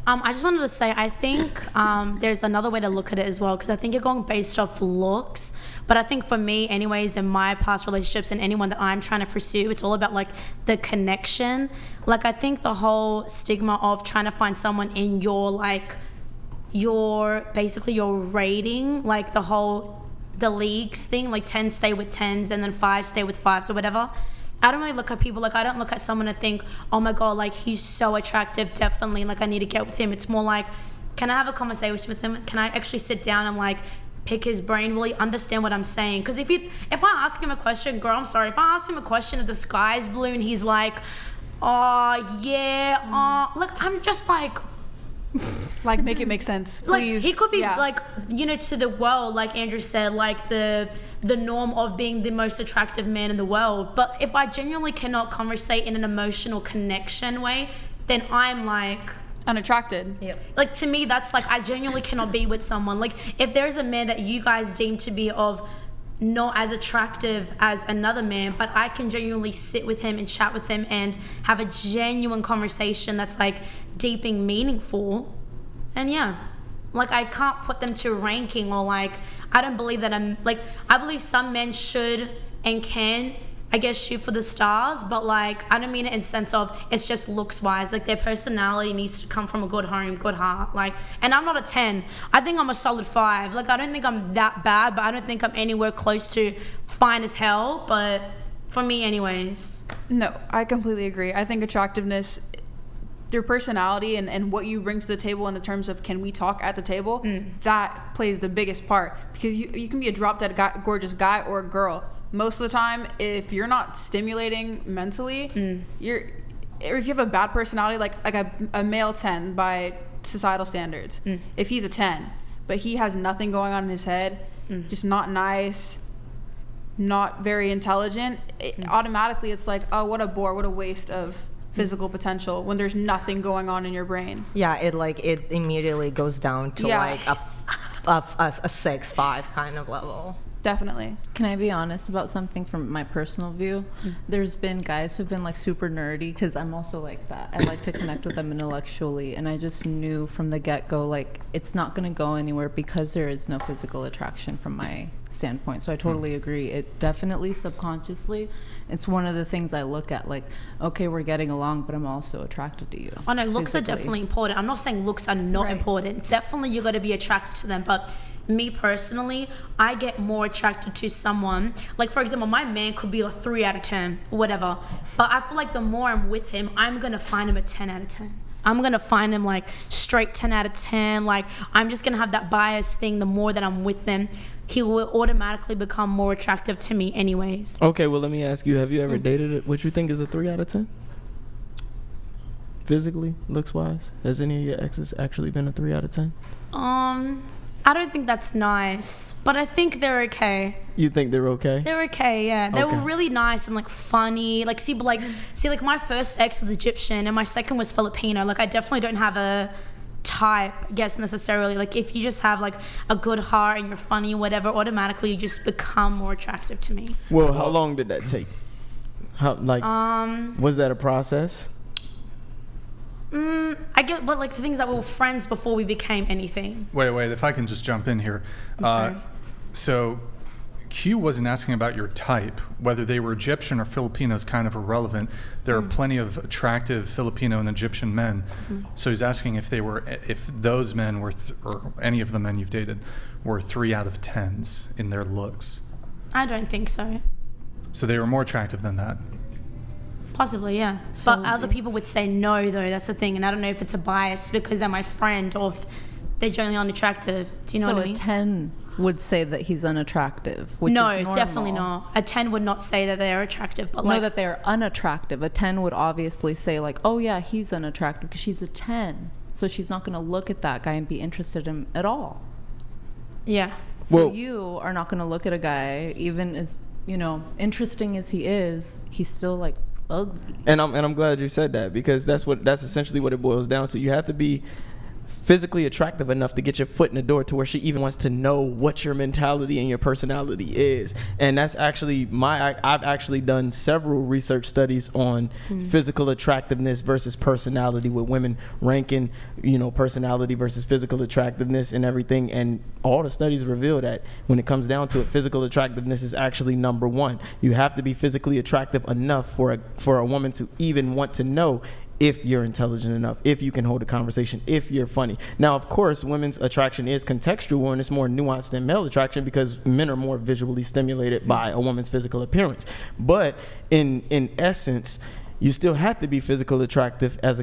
I just wanted to say, I think there's another way to look at it as well, because I think you're going based off looks. But I think for me, anyways, in my past relationships and anyone that I'm trying to pursue, it's all about like the connection. Like, I think the whole stigma of trying to find someone in your like basically your rating, like the leagues thing, like 10 stay with 10s and then 5 stay with 5s or whatever. I don't really look at people, like, I don't look at someone and think, oh my God, like, he's so attractive, definitely, like, I need to get with him. It's more like, can I have a conversation with him? Can I actually sit down and, like, pick his brain? Will he understand what I'm saying? Because if I ask him a question, girl, I'm sorry, if I ask him a question and the sky's blue and he's like, oh, yeah, like, I'm just like... Like, make it make sense, please. Like, he could be, like, you know, to the world, like Andrew said, like, the norm of being the most attractive man in the world. But if I genuinely cannot conversate in an emotional connection way, then I'm, like... unattracted. Yep. Like, to me, that's, like, I genuinely cannot be with someone. Like, if there's a man that you guys deem to be of not as attractive as another man, but I can genuinely sit with him and chat with him and have a genuine conversation that's, like, deep and meaningful, and yeah, like, I can't put them to ranking, or like, I don't believe that I believe some men should and can, I guess, shoot for the stars, but like, I don't mean it in sense of it's just looks wise, like their personality needs to come from a good home, good heart, like, and I'm not a 10, I think I'm a solid 5, like, I don't think I'm that bad, but I don't think I'm anywhere close to fine as hell, but for me anyways. No, I completely agree. I think attractiveness, your personality and what you bring to the table in the terms of can we talk at the table, that plays the biggest part, because you can be a drop-dead guy, gorgeous guy or a girl. Most of the time, if you're not stimulating mentally, or if you have a bad personality, like a male 10 by societal standards, if he's a 10, but he has nothing going on in his head, just not nice, not very intelligent, automatically it's like, oh, what a bore, what a waste of physical potential when there's nothing going on in your brain. Yeah, it immediately goes down to like a 6-5 kind of level. Definitely. Can I be honest about something from my personal view? There's been guys who've been like super nerdy, because I'm also like that. I like to connect with them intellectually, and I just knew from the get-go, like, it's not going to go anywhere because there is no physical attraction from my standpoint. So I totally agree. It definitely subconsciously, it's one of the things I look at, like, okay, we're getting along, but I'm also attracted to you. Oh no, looks physically. are definitely important. I'm not saying looks are not important. Definitely you got to be attracted to them, but me personally, I get more attracted to someone, like, for example, my man could be a 3 out of 10, whatever, but I feel like the more I'm with him, I'm gonna find him a 10 out of 10. I'm gonna find him like straight 10 out of 10. Like, I'm just gonna have that bias thing. The more that I'm with them, he will automatically become more attractive to me anyways. Okay, well, let me ask you, have you ever dated what you think is a 3 out of 10? Physically, looks wise? Has any of your exes actually been a 3 out of 10? I don't think that's nice, but I think they're okay. You think they're okay? They're okay, yeah. They Okay. were really nice and like funny. Like, see, my first ex was Egyptian and my second was Filipino. Like, I definitely don't have a type, I guess, necessarily. Like, if you just have like a good heart and you're funny or whatever, automatically you just become more attractive to me. Well, how long did that take? Was that a process? I get, but like the things that we were friends before we became anything. Wait, if I can just jump in here. I'm sorry. So Q wasn't asking about your type. Whether they were Egyptian or Filipino is kind of irrelevant. There are plenty of attractive Filipino and Egyptian men. So he's asking if those men were, or any of the men you've dated, were 3 out of 10s in their looks. I don't think so. So they were more attractive than that. Possibly, yeah. But other people would say no, though. That's the thing. And I don't know if it's a bias because they're my friend or if they're generally unattractive. Do you know what I mean? So a 10 would say that he's unattractive, which is No, normal. definitely not. A 10 would not say that they're attractive, but like... No, that they're unattractive. A 10 would obviously say like, oh yeah, he's unattractive because she's a 10. So she's not going to look at that guy and be interested in him at all. Yeah. So you are not going to look at a guy, even as, you know, interesting as he is, he's still like ugly. And I'm glad you said that, because that's essentially what it boils down to. You have to be physically attractive enough to get your foot in the door to where she even wants to know what your mentality and your personality is. And that's actually I've actually done several research studies on physical attractiveness versus personality, with women ranking, personality versus physical attractiveness and everything. And all the studies reveal that when it comes down to it, physical attractiveness is actually number one. You have to be physically attractive enough for a woman to even want to know if you're intelligent enough, if you can hold a conversation, if you're funny. Now, of course, women's attraction is contextual and it's more nuanced than male attraction because men are more visually stimulated by a woman's physical appearance. But in essence, you still have to be physically attractive as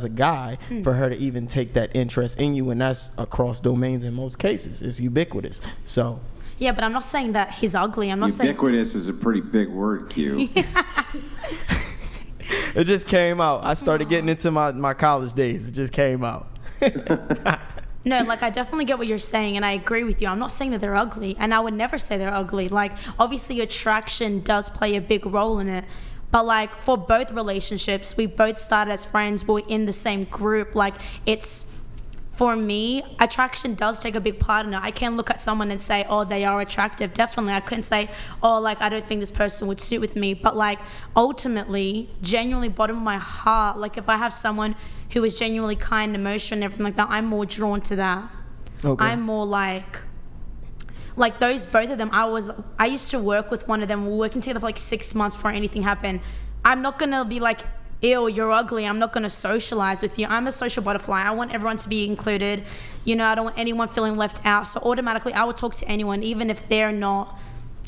a guy for her to even take that interest in you, and that's across domains in most cases. It's ubiquitous. So. Yeah, but I'm not saying that he's ugly. I'm not saying Ubiquitous is a pretty big word, Q. It just came out. I started getting into my college days. It just came out. No, like, I definitely get what you're saying, and I agree with you. I'm not saying that they're ugly, and I would never say they're ugly. Like, obviously, attraction does play a big role in it. But, like, for both relationships, we both started as friends, but we're in the same group. Like, for me, attraction does take a big part in it. I can't look at someone and say, oh, they are attractive. Definitely. I couldn't say, oh, like, I don't think this person would suit with me. But, like, ultimately, genuinely, bottom of my heart, like, if I have someone who is genuinely kind, emotional, and everything like that, I'm more drawn to that. Okay. I'm more like those, both of them. I used to work with one of them. We were working together for like 6 months before anything happened. I'm not going to be like, ew, you're ugly. I'm not going to socialize with you. I'm a social butterfly. I want everyone to be included. I don't want anyone feeling left out. So automatically, I would talk to anyone, even if they're not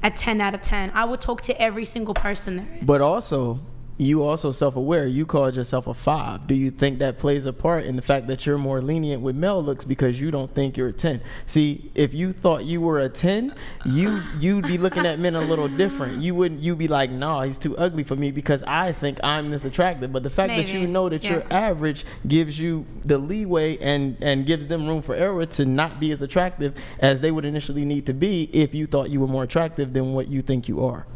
a 10 out of 10. I would talk to every single person there is. But also, you also self-aware. You called yourself a 5. Do you think that plays a part in the fact that you're more lenient with male looks because you don't think you're a 10? See, if you thought you were a 10, you'd be looking at men a little different. You'd be like, nah, he's too ugly for me because I think I'm this attractive. But the fact that you know that you're average gives you the leeway and gives them room for error to not be as attractive as they would initially need to be if you thought you were more attractive than what you think you are.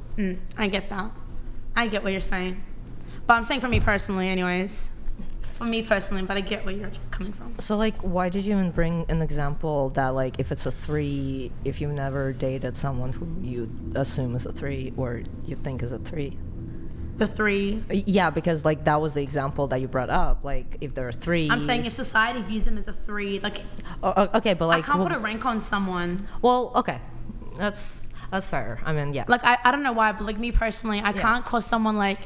I get that. I get what you're saying. But I'm saying for me personally anyways. For me personally, but I get where you're coming from. So, like, why did you even bring an example that, like, if it's a 3, if you've never dated someone who you assume is a 3 or you think is a 3? The 3. Yeah, because, like, that was the example that you brought up. Like, if they're a 3. I'm saying if society views them as a 3, like, okay, but, like, I can't put a rank on someone. Well, okay. That's fair. I mean, yeah. Like, I don't know why, but, like, me personally, I can't call someone, like,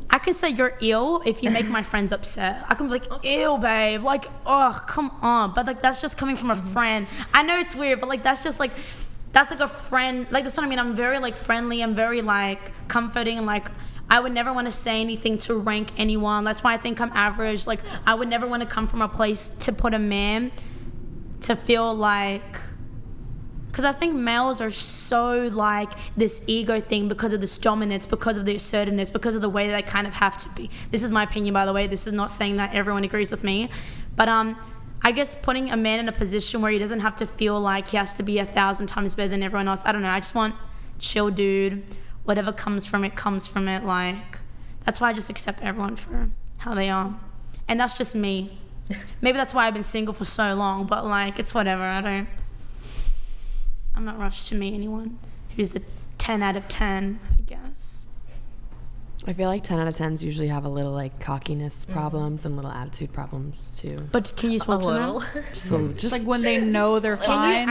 I can say you're ill if you make my friends upset. I can be like, ew, babe. Like, oh, come on. But, like, that's just coming from a friend. I know it's weird, but, like, that's just, like, that's, like, a friend. Like, that's what I mean. I'm very, like, friendly. I'm very, like, comforting. And, like, I would never want to say anything to rank anyone. That's why I think I'm average. Like, I would never want to come from a place to put a man to feel like... Because I think males are so like this ego thing because of this dominance, because of the assertiveness, because of the way they kind of have to be. This is my opinion, by the way. This is not saying that everyone agrees with me. But I guess putting a man in a position where he doesn't have to feel like he has to be 1,000 times better than everyone else. I don't know. I just want chill dude. Whatever comes from it, comes from it. Like, that's why I just accept everyone for how they are. And that's just me. Maybe that's why I've been single for so long. But, like, it's whatever. I'm not rushed to meet anyone who's a 10 out of 10, I guess. I feel like 10 out of 10s usually have a little, like, cockiness problems and little attitude problems, too. But can you talk to them? Just Like when they know they're fine.